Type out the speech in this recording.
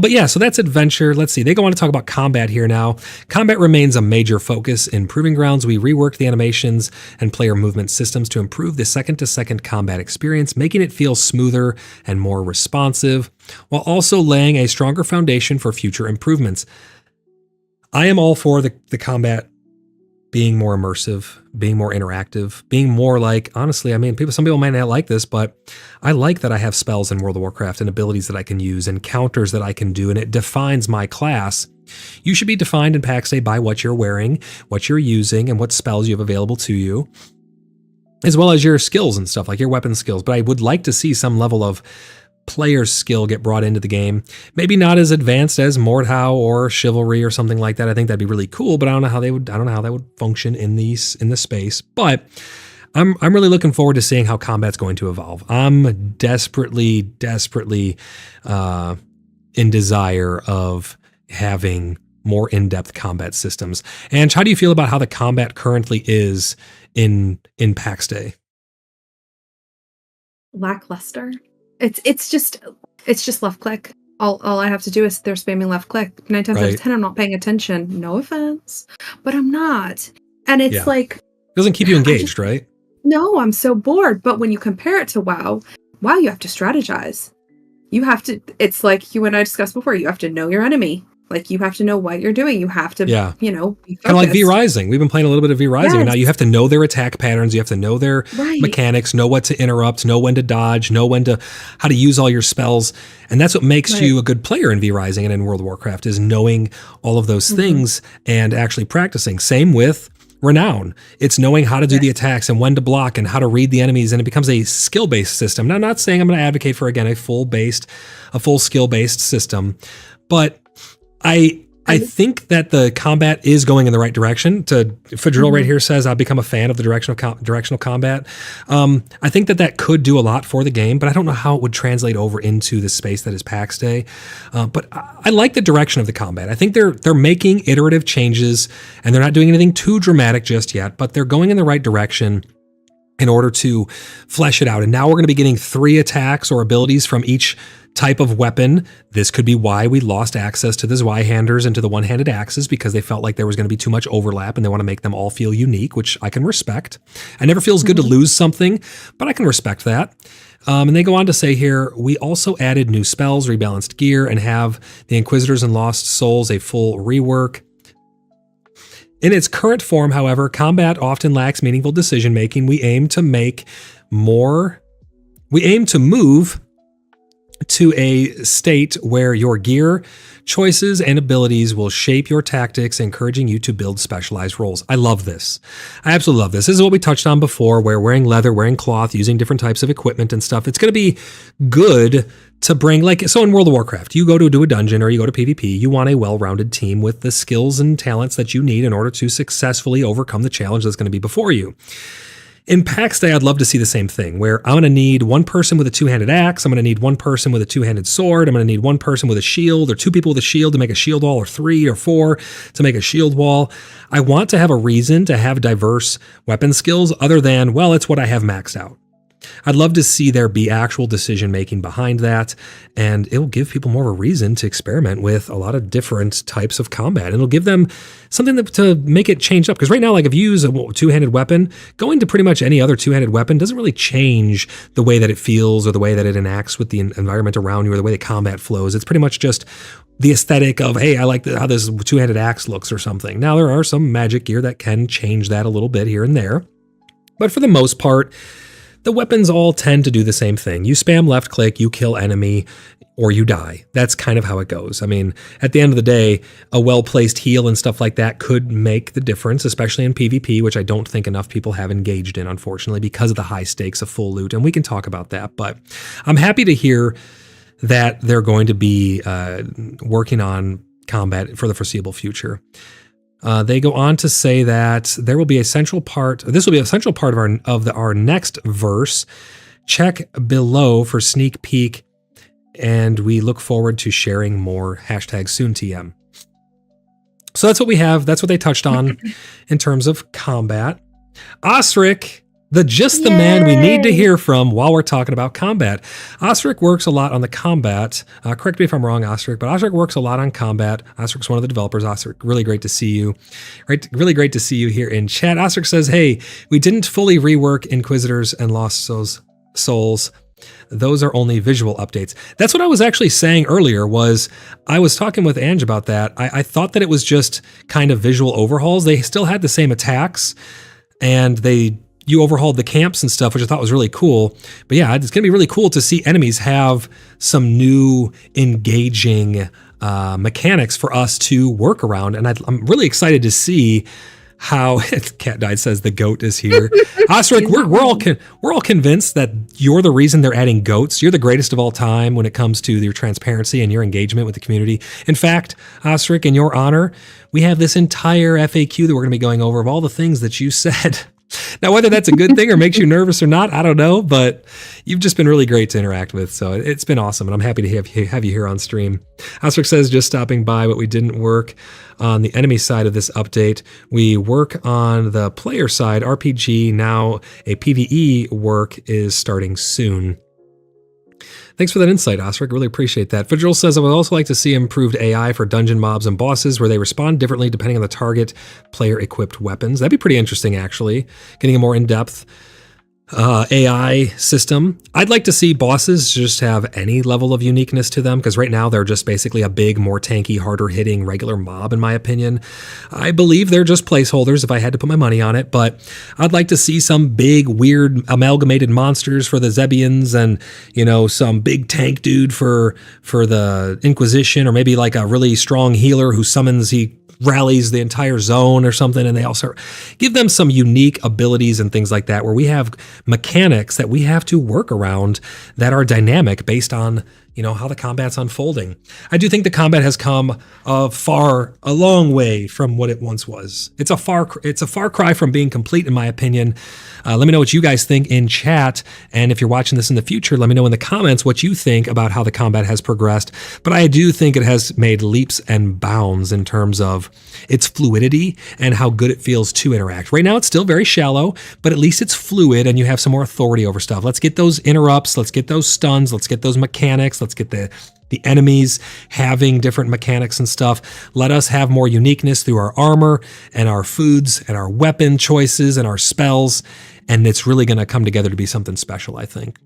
But yeah, so that's adventure. Let's see. They go on to talk about combat here now. Combat remains a major focus in Proving Grounds. We reworked the animations and player movement systems to improve the second-to-second combat experience, making it feel smoother and more responsive, while also laying a stronger foundation for future improvements. I am all for the combat being more immersive, being more interactive, being more like, honestly, I mean, some people might not like this, but I like that I have spells in World of Warcraft and abilities that I can use and counters that I can do, and it defines my class. You should be defined in PAX Day by what you're wearing, what you're using, and what spells you have available to you, as well as your skills and stuff, like your weapon skills. But I would like to see some level of player's skill get brought into the game. Maybe not as advanced as Mordhau or Chivalry or something like that. I think that'd be really cool, but I don't know how that would function in the space. But I'm really looking forward to seeing how combat's going to evolve. I'm desperately in desire of having more in-depth combat systems. And how do you feel about how the combat currently is in PAX Day? Lackluster. It's just left click. All I have to do is they're spamming left click. 9 times out of 10, I'm not paying attention. No offense, but I'm not. And it's like, it doesn't keep you engaged, right? No, I'm so bored. But when you compare it to WoW, you have to strategize. You have to. It's like you and I discussed before. You have to know your enemy. Like, you have to know what you're doing. You have to, be focused. Kind of like V-Rising. We've been playing a little bit of V-Rising. Yes. Now you have to know their attack patterns. You have to know their mechanics, know what to interrupt, know when to dodge, know how to use all your spells. And that's what makes you a good player in V-Rising and in World of Warcraft, is knowing all of those things and actually practicing. Same with Renown. It's knowing how to do the attacks and when to block and how to read the enemies. And it becomes a skill-based system. Now, I'm not saying I'm going to advocate for, again, a full skill-based system, but I think that the combat is going in the right direction. Fidril right here says, I've become a fan of the directional combat. I think that could do a lot for the game, but I don't know how it would translate over into the space that is PAX Day. But I like the direction of the combat. I think they're making iterative changes, and they're not doing anything too dramatic just yet, but they're going in the right direction in order to flesh it out. And now we're going to be getting 3 attacks or abilities from each type of weapon. This could be why we lost access to the Zweihanders and to the one-handed axes, because they felt like there was going to be too much overlap and they want to make them all feel unique, which I can respect. It never feels good to lose something, but I can respect that. And they go on to say here, we also added new spells, rebalanced gear, and have the Inquisitors and Lost Souls a full rework. In its current form, however, combat often lacks meaningful decision-making. We aim to move to a state where your gear, choices, and abilities will shape your tactics, encouraging you to build specialized roles. I love this. I absolutely love this. This is what we touched on before, where wearing leather, wearing cloth, using different types of equipment and stuff. It's going to be good to bring, so in World of Warcraft, you go to do a dungeon or you go to PvP, you want a well-rounded team with the skills and talents that you need in order to successfully overcome the challenge that's going to be before you. In PAX Day, I'd love to see the same thing, where I'm going to need one person with a 2-handed axe, I'm going to need one person with a 2-handed sword, I'm going to need one person with a shield, or 2 people with a shield to make a shield wall, or 3 or 4 to make a shield wall. I want to have a reason to have diverse weapon skills other than, well, it's what I have maxed out. I'd love to see there be actual decision-making behind that, and it will give people more of a reason to experiment with a lot of different types of combat. And it'll give them something to make it change up. Because right now, like if you use a 2-handed weapon, going to pretty much any other 2-handed weapon doesn't really change the way that it feels or the way that it enacts with the environment around you or the way the combat flows. It's pretty much just the aesthetic of, hey, I like how this 2-handed axe looks or something. Now, there are some magic gear that can change that a little bit here and there. But for the most part, the weapons all tend to do the same thing. You spam left click, you kill enemy, or you die. That's kind of how it goes. I mean, at the end of the day, a well-placed heal and stuff like that could make the difference, especially in PvP, which I don't think enough people have engaged in, unfortunately, because of the high stakes of full loot. And we can talk about that. But I'm happy to hear that they're going to be working on combat for the foreseeable future. They go on to say that there will be a central part. This will be a central part of our next verse. Check below for sneak peek, and we look forward to sharing more #SoonTM. So that's what we have. That's what they touched on in terms of combat. Osric, the man we need to hear from while we're talking about combat. Osric works a lot on the combat. Correct me if I'm wrong, Osric, but Osric works a lot on combat. Osric's one of the developers. Osric, really great to see you. Right, really great to see you here in chat. Osric says, hey, we didn't fully rework Inquisitors and Lost Souls. Those are only visual updates. That's what I was actually saying earlier. Was I was talking with Ange about that. I thought that it was just kind of visual overhauls. They still had the same attacks, and you overhauled the camps and stuff, which I thought was really cool. But yeah, it's going to be really cool to see enemies have some new engaging mechanics for us to work around. And I'm really excited to see how Cat Died says the goat is here. Osric, we're all convinced that you're the reason they're adding goats. You're the greatest of all time when it comes to your transparency and your engagement with the community. In fact, Osric, in your honor, we have this entire FAQ that we're going to be going over of all the things that you said. Now, whether that's a good thing or makes you nervous or not, I don't know, but you've just been really great to interact with. So it's been awesome, and I'm happy to have you here on stream. Osric says, just stopping by, but we didn't work on the enemy side of this update. We work on the player side, RPG. Now a PvE work is starting soon. Thanks for that insight, Osric. Really appreciate that. Fidril says, I would also like to see improved AI for dungeon mobs and bosses where they respond differently depending on the target player-equipped weapons. That'd be pretty interesting, actually. Getting a more in-depth AI system. I'd like to see bosses just have any level of uniqueness to them, because right now they're just basically a big, more tanky, harder hitting regular mob, in my opinion. I believe they're just placeholders if I had to put my money on it, but I'd like to see some big, weird, amalgamated monsters for the Zebians, and, you know, some big tank dude for the Inquisition, or maybe like a really strong healer who he rallies the entire zone or something, and they also give them some unique abilities and things like that, where we have mechanics that we have to work around that are dynamic based on, you know, how the combat's unfolding. I do think the combat has come a long way from what it once was. It's a far cry from being complete, in my opinion. Let me know what you guys think in chat, and if you're watching this in the future, let me know in the comments what you think about how the combat has progressed. But I do think it has made leaps and bounds in terms of its fluidity and how good it feels to interact. Right now, it's still very shallow, but at least it's fluid, and you have some more authority over stuff. Let's get those interrupts, let's get those stuns, let's get those mechanics, let's get the enemies having different mechanics and stuff. Let us have more uniqueness through our armor and our foods and our weapon choices and our spells. And it's really going to come together to be something special, I think.